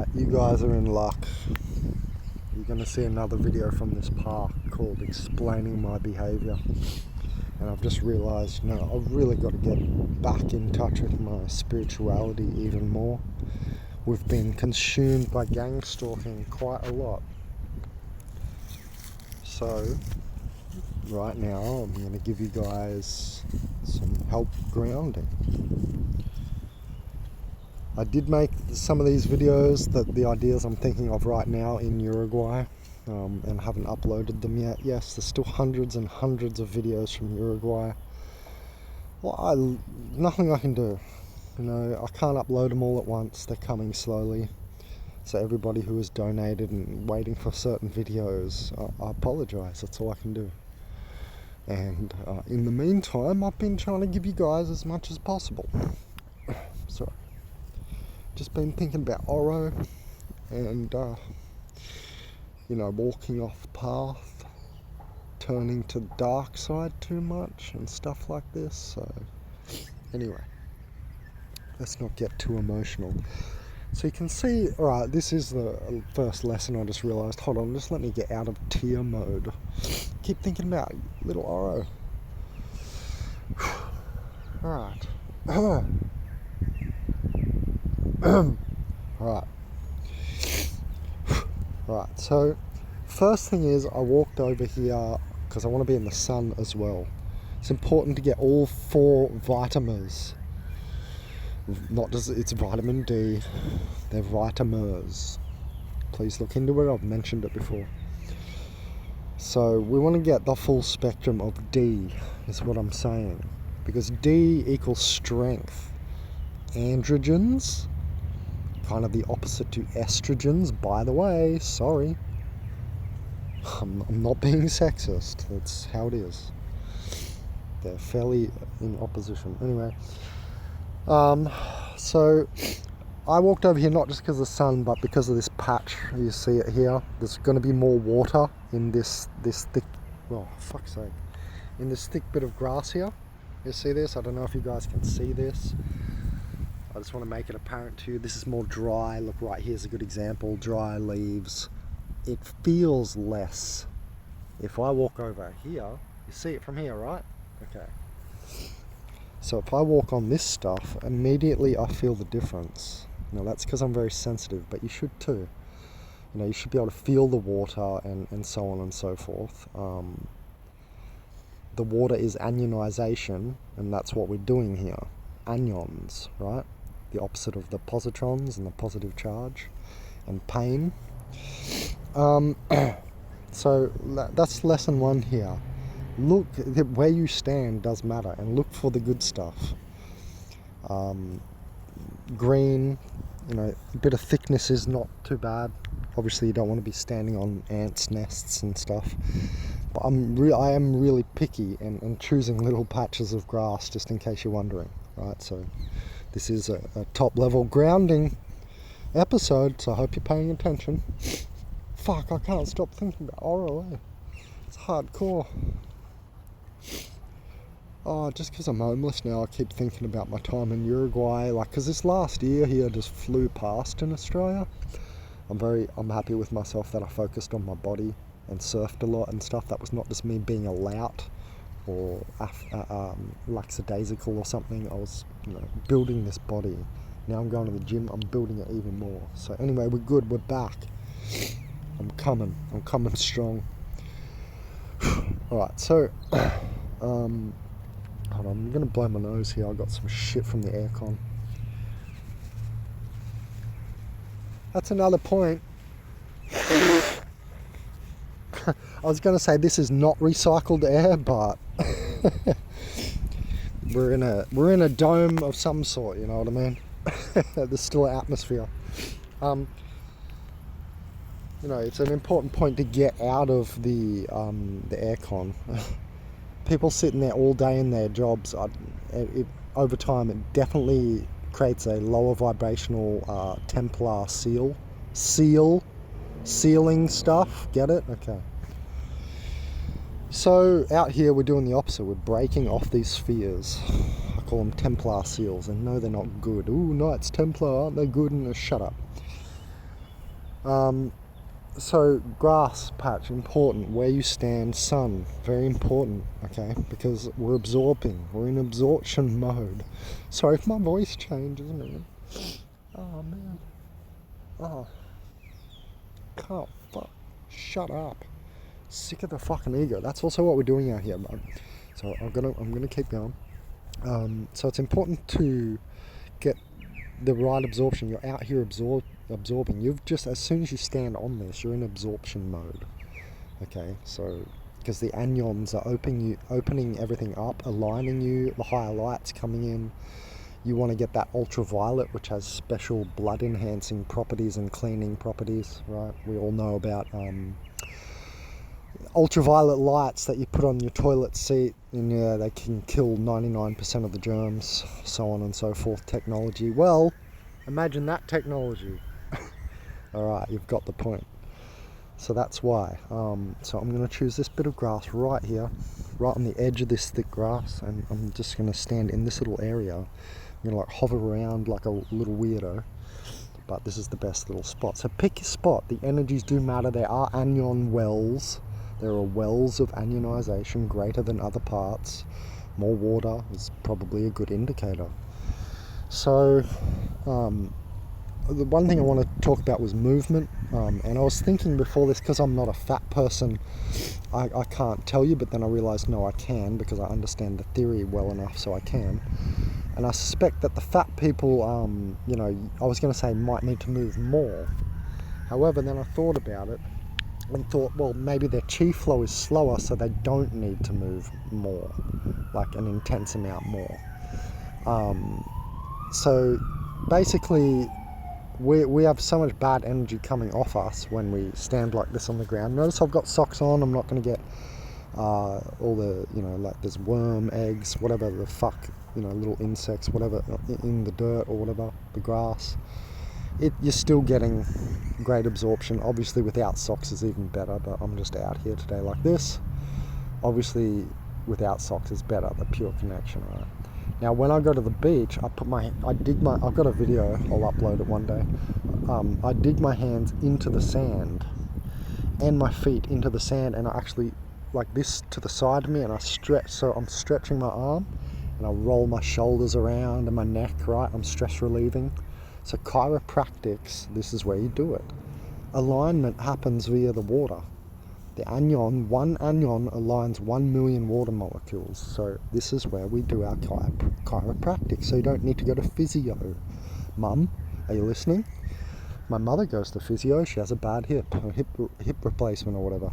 Alright, you guys are in luck. You're going to see another video from this park called Explaining My Behaviour. And I've just realised, I've really got to get back in touch with my spirituality even more. We've been consumed by gang stalking quite a lot. So, right now, I'm going to give you guys some help grounding. I did make some of these videos, the ideas I'm thinking of right now in Uruguay, and haven't uploaded them yet. Yes, there's still hundreds and hundreds of videos from Uruguay. Well, nothing I can do. I can't upload them all at once. They're coming slowly. So everybody who has donated and waiting for certain videos, I apologise. That's all I can do. And in the meantime, I've been trying to give you guys as much as possible. Sorry. Just been thinking about Oro and, walking off path, turning to the dark side too much and stuff like this. So, anyway, let's not get too emotional. So you can see, alright, this is the first lesson I just realised. Hold on, just let me get out of tear mode. Keep thinking about little Oro. Alright. Right, so first thing is I walked over here because I want to be in the sun as well. It's important to get all 4 vitamins. Not just it's vitamin D, they're vitamins. Please look into it, I've mentioned it before. So we want to get the full spectrum of D, is what I'm saying. Because D equals strength. Androgens, kind of the opposite to estrogens, by the way, sorry. I'm not being sexist, that's how it is. They're fairly in opposition. Anyway, so I walked over here not just because of the sun, but because of this patch. You see it here. There's going to be more water in this thick, fuck's sake, in this thick bit of grass here. You see this? I don't know if you guys can see this. I just want to make it apparent to you. This is more dry. Look, right here's a good example. Dry leaves. It feels less. If I walk over here, you see it from here, right? Okay. So if I walk on this stuff, immediately I feel the difference. That's because I'm very sensitive, but you should too. You should be able to feel the water and so on and so forth. The water is anionization, and that's what we're doing here. Anions, right? The opposite of the positrons and the positive charge and pain. So that's lesson 1 here. Look, where you stand does matter, and look for the good stuff. Green, a bit of thickness is not too bad. Obviously you don't want to be standing on ants' nests and stuff. But I am really picky and choosing little patches of grass, just in case you're wondering. Right, so this is a top level grounding episode, so I hope you're paying attention. Fuck, I can't stop thinking about Oro, It's hardcore. Oh, just because I'm homeless now, I keep thinking about my time in Uruguay, because this last year here just flew past in Australia. I'm happy with myself that I focused on my body and surfed a lot and stuff. That was not just me being a lout or lackadaisical or something. I was building this body. Now I'm going to the gym, I'm building it even more. So anyway, we're good, we're back. I'm coming strong. Alright, so hold on, I'm gonna blow my nose here. I got some shit from the aircon. That's another point. I was going to say this is not recycled air, but we're in a dome of some sort. You know what I mean? There's still an atmosphere. It's an important point to get out of the aircon. People sitting there all day in their jobs. Over time, it definitely creates a lower vibrational Templar sealing stuff. Get it? Okay. So out here we're doing the opposite. We're breaking off these spheres. I call them Templar seals, and no, they're not good. Ooh, Knights Templar, aren't they good? And shut up. So grass patch, important. Where you stand, sun, very important, okay? Because we're absorbing. We're in absorption mode. Sorry if my voice changes, man. Oh, man. Oh. Can't, fuck. Shut up. Sick of the fucking ego. That's also what we're doing out here, man. So I'm gonna keep going. So it's important to get the right absorption. You're out here absorbing. You've just, as soon as you stand on this, you're in absorption mode. Okay, so because the anions are opening everything up, aligning you, the higher light's coming in. You want to get that ultraviolet, which has special blood enhancing properties and cleaning properties, right? We all know about ultraviolet lights that you put on your toilet seat, and yeah, they can kill 99% of the germs, so on and so forth. Technology, well, imagine that technology. Alright, you've got the point. So that's why. So I'm going to choose this bit of grass right here, right on the edge of this thick grass, and I'm just going to stand in this little area. I'm going to like hover around like a little weirdo, but this is the best little spot. So pick your spot. The energies do matter. There are anion wells. There are wells of anionization greater than other parts. More water is probably a good indicator. So the one thing I want to talk about was movement, and I was thinking before this, because I'm not a fat person, I can't tell you, but then I realized no, I can, because I understand the theory well enough, so I can. And I suspect that the fat people, you know, I was going to say might need to move more. However, then I thought about it and thought, well, maybe their chi flow is slower, so they don't need to move more, like an intense amount more. So basically, we have so much bad energy coming off us when we stand like this on the ground. Notice I've got socks on. I'm not going to get all the, you know, like there's worm eggs, whatever the fuck, you know, little insects, whatever, in the dirt or whatever, the grass. You're still getting great absorption. Obviously without socks is even better, but I'm just out here today like this. Obviously without socks is better, the pure connection, right? Now when I go to the beach, I've got a video, I'll upload it one day. I dig my hands into the sand and my feet into the sand, and I actually like this to the side of me, and I stretch, so I'm stretching my arm, and I roll my shoulders around and my neck, right? I'm stress relieving. So chiropractics, this is where you do it. Alignment happens via the water. The anion, one anion aligns 1 million water molecules. So this is where we do our chiropractic. So you don't need to go to physio. Mum, are you listening? My mother goes to physio. She has a bad hip replacement or whatever.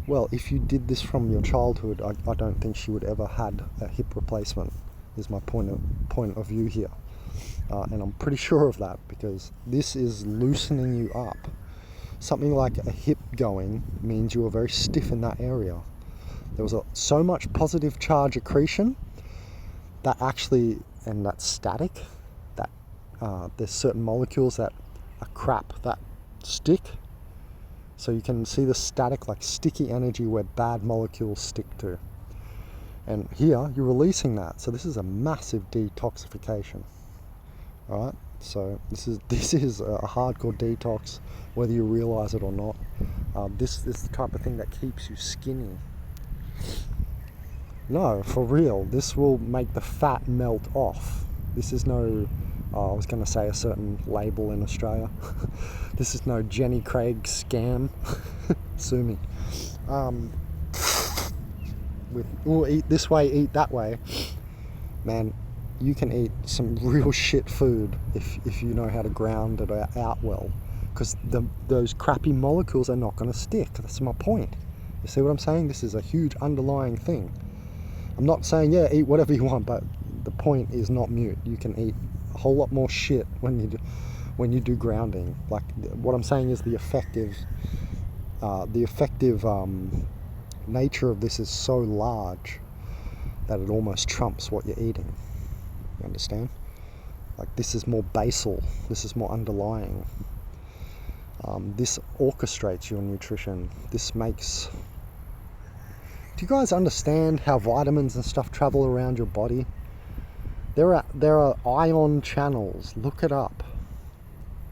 Well, if you did this from your childhood, I don't think she would ever had a hip replacement, is my point of view here. And I'm pretty sure of that, because this is loosening you up. Something like a hip going means you are very stiff in that area. There was so much positive charge accretion that actually, and that's static, that there's certain molecules that are crap that stick. So you can see the static, like sticky energy where bad molecules stick to. And here you're releasing that. So this is a massive detoxification. All right, so this is a hardcore detox, whether you realize it or not. This is the type of thing that keeps you skinny. No, for real, this will make the fat melt off. This is no, I was going to say a certain label in Australia. This is no Jenny Craig scam. Sue me. With eat this way, eat that way, man. You can eat some real shit food if you know how to ground it out well, because those crappy molecules are not going to stick. That's my point. You see what I'm saying? This is a huge underlying thing. I'm not saying, yeah, eat whatever you want, but the point is not mute. You can eat a whole lot more shit when you do grounding. Like, what I'm saying is the effective nature of this is so large that it almost trumps what you're eating. You understand? Like, this is more basal, this is more underlying. This orchestrates your nutrition. This makes... Do you guys understand how vitamins and stuff travel around your body? There are ion channels. Look it up.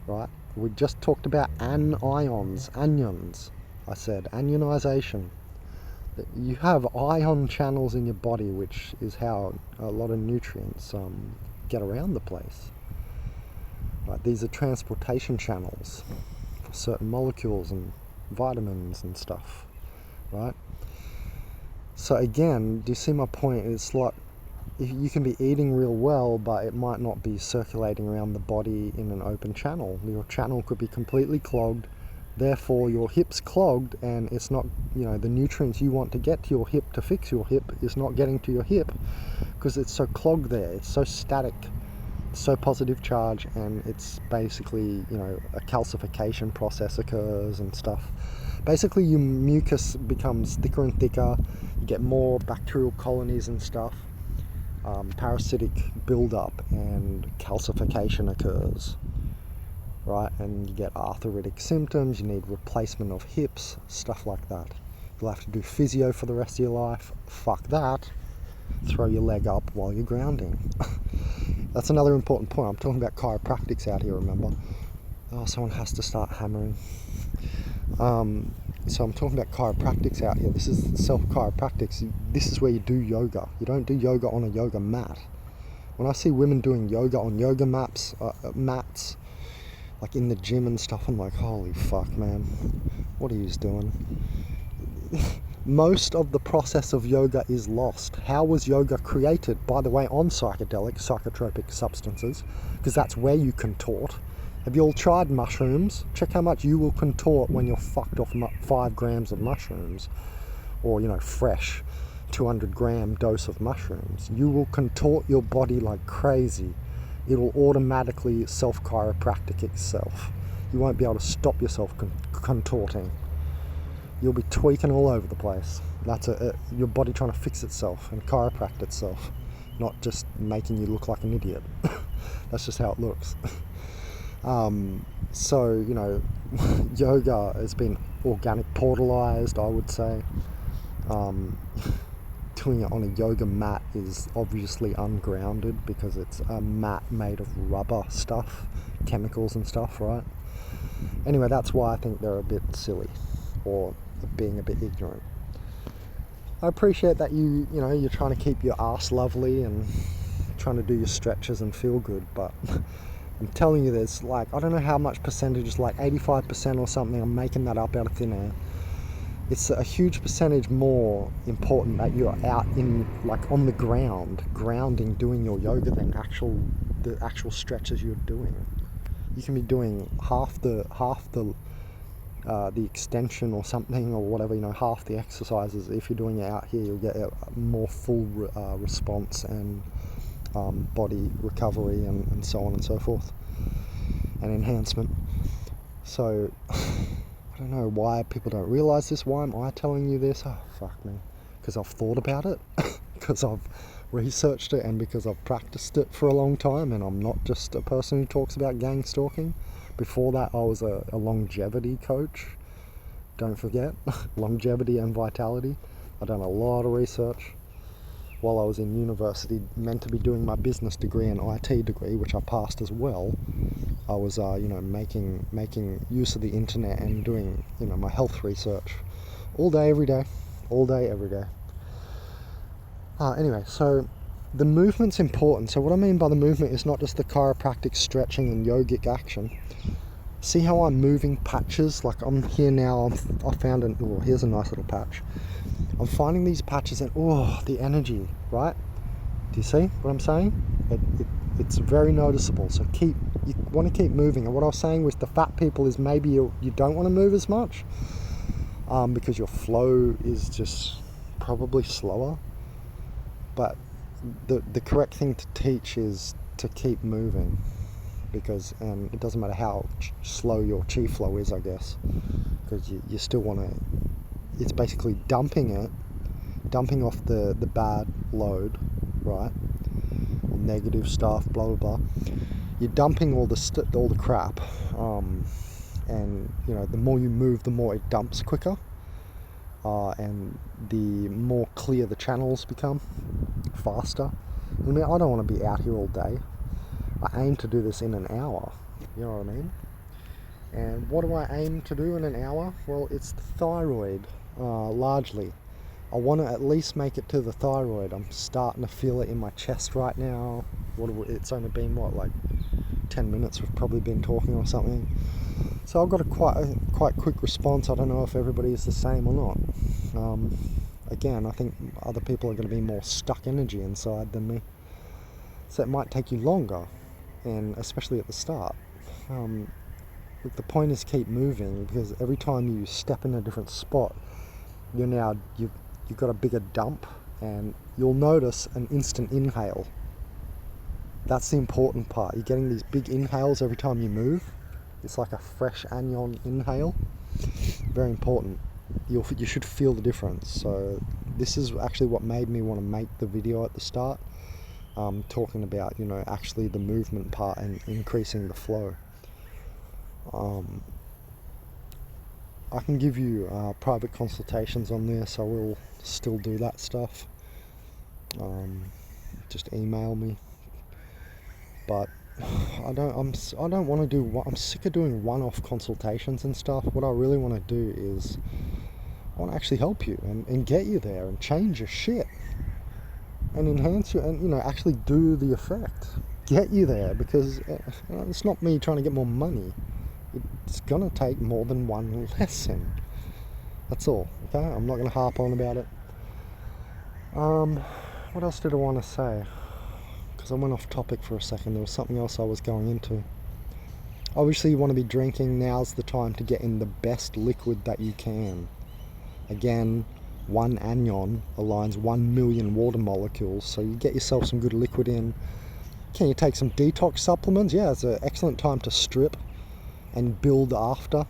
right? We just talked about anions. I said anionization. You have ion channels in your body, which is how a lot of nutrients get around the place. Right? These are transportation channels for certain molecules and vitamins and stuff, right? So again, do you see my point? It's like you can be eating real well, but it might not be circulating around the body in an open channel. Your channel could be completely clogged, therefore your hip's clogged, and it's not, the nutrients you want to get to your hip to fix your hip is not getting to your hip because it's so clogged there. It's so static, so positive charge, and it's basically, a calcification process occurs and stuff. Basically, your mucus becomes thicker and thicker. You get more bacterial colonies and stuff. Parasitic buildup and calcification occurs, right? And you get arthritic symptoms. You need replacement of hips, stuff like that. You'll have to do physio for the rest of your life. Fuck that. Throw your leg up while you're grounding. That's another important point. I'm talking about chiropractics out here, remember? Oh, someone has to start hammering. So I'm talking about chiropractics out here. This is self-chiropractics. This is where you do yoga. You don't do yoga on a yoga mat. When I see women doing yoga on yoga mats, like in the gym and stuff, I'm like, holy fuck, man. What are you doing? Most of the process of yoga is lost. How was yoga created? By the way, on psychotropic substances, because that's where you contort. Have you all tried mushrooms? Check how much you will contort when you're fucked off 5 grams of mushrooms, or fresh 200-gram dose of mushrooms. You will contort your body like crazy. It will automatically self-chiropractic itself. You won't be able to stop yourself contorting. You'll be tweaking all over the place. That's your body trying to fix itself and chiropract itself, not just making you look like an idiot. That's just how it looks. So, yoga has been organic portalized, I would say. Doing it on a yoga mat is obviously ungrounded because it's a mat made of rubber stuff, chemicals and stuff, right? Anyway, that's why I think they're a bit silly, or being a bit ignorant. I appreciate that you're trying to keep your ass lovely and trying to do your stretches and feel good, but I'm telling you, there's I don't know how much percentage, it's like 85% or something. I'm making that up out of thin air. It's a huge percentage more important that you're out in, on the ground, grounding, doing your yoga than the actual stretches you're doing. You can be doing half the extension or something, or whatever, half the exercises. If you're doing it out here, you'll get a more full response and body recovery and so on and so forth, and enhancement. So I don't know why people don't realize this. Why am I telling you this? Oh, fuck me. Because I've thought about it, because I've researched it, and because I've practiced it for a long time, and I'm not just a person who talks about gang stalking. Before that, I was a longevity coach. Don't forget, longevity and vitality. I've done a lot of research while I was in university, meant to be doing my business degree and IT degree, which I passed as well. I was, making use of the internet and doing, my health research all day, every day. Anyway, so the movement's important. So what I mean by the movement is not just the chiropractic stretching and yogic action. See how I'm moving patches? Like I'm here now, I found here's a nice little patch. I'm finding these patches and the energy, right? Do you see what I'm saying? It's very noticeable. So you want to keep moving. And what I was saying with the fat people is maybe you don't want to move as much because your flow is just probably slower. But the correct thing to teach is to keep moving, because it doesn't matter how slow your chi flow is, I guess, because you still want to. It's basically dumping off the bad load, right? Or negative stuff, blah blah blah. You're dumping all the crap, and the more you move, the more it dumps quicker, and the more clear the channels become, faster. I don't want to be out here all day. I aim to do this in an hour. You know what I mean? And what do I aim to do in an hour? Well, it's the thyroid, largely. I want to at least make it to the thyroid. I'm starting to feel it in my chest right now. It's only been, what, like 10 minutes we've probably been talking or something. So I've got a quite quick response. I don't know if everybody is the same or not. Again, I think other people are going to be more stuck energy inside than me. So it might take you longer, and especially at the start. But the point is keep moving, because every time you step in a different spot, you've got a bigger dump, and you'll notice an instant inhale. That's the important part. You're getting these big inhales every time you move. It's like a fresh anion inhale. Very important. You should feel the difference. So this is actually what made me want to make the video at the start, talking about, actually the movement part and increasing the flow. I can give you private consultations on this. I will still do that stuff. Just email me. But I don't want to do. I'm sick of doing one-off consultations and stuff. What I really want to do is I want to actually help you and get you there and change your shit and enhance you and actually do the effect, get you there, because it's not me trying to get more money. It's gonna take more than one lesson. That's all. Okay, I'm not gonna harp on about it. What else did I want to say? Because I went off topic for a second. There was something else I was going into. Obviously, you want to be drinking. Now's the time to get in the best liquid that you can. Again, one anion aligns 1 million water molecules, so you get yourself some good liquid in. Can you take some detox supplements? Yeah, it's an excellent time to strip and build after.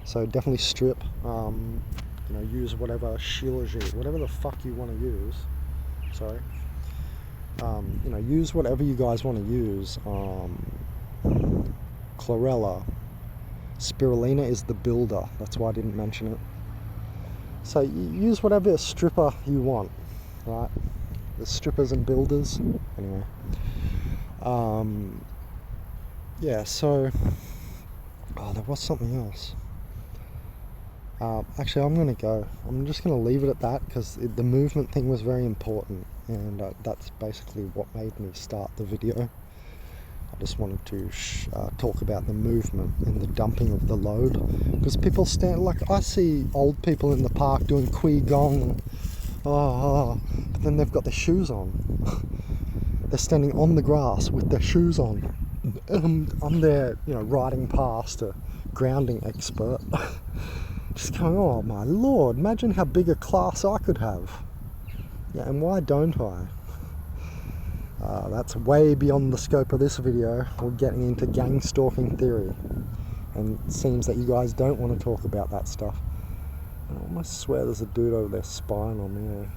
So definitely strip. Use whatever shilajit, whatever the fuck you want to use. Sorry. Use whatever you guys want to use. Chlorella. Spirulina is the builder. That's why I didn't mention it. So use whatever stripper you want, right? There's strippers and builders. Anyway. Yeah, so... Oh, there was something else. Actually, I'm going to go. I'm just going to leave it at that, because the movement thing was very important, and that's basically what made me start the video. I just wanted to talk about the movement and the dumping of the load, because people I see old people in the park doing Qi Gong, but then they've got their shoes on. They're standing on the grass with their shoes on. I'm there, riding past a grounding expert. Just going, oh my lord, imagine how big a class I could have. Yeah, and why don't I? That's way beyond the scope of this video. We're getting into gang stalking theory. And it seems that you guys don't want to talk about that stuff. I almost swear there's a dude over there spying on me,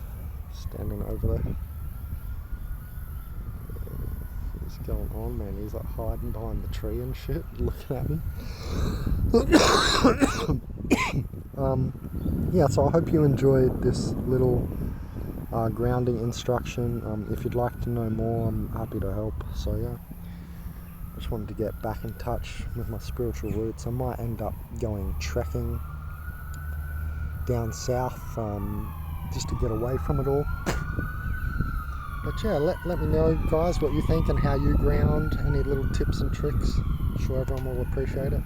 standing over there. What's going on, man? He's like hiding behind the tree and shit, looking at me. Yeah, so I hope you enjoyed this little grounding instruction. If you'd like to know more, I'm happy to help. So yeah, I just wanted to get back in touch with my spiritual roots. I might end up going trekking down south, just to get away from it all. But yeah, let me know, guys, what you think and how you ground. Any little tips and tricks. I'm sure everyone will appreciate it.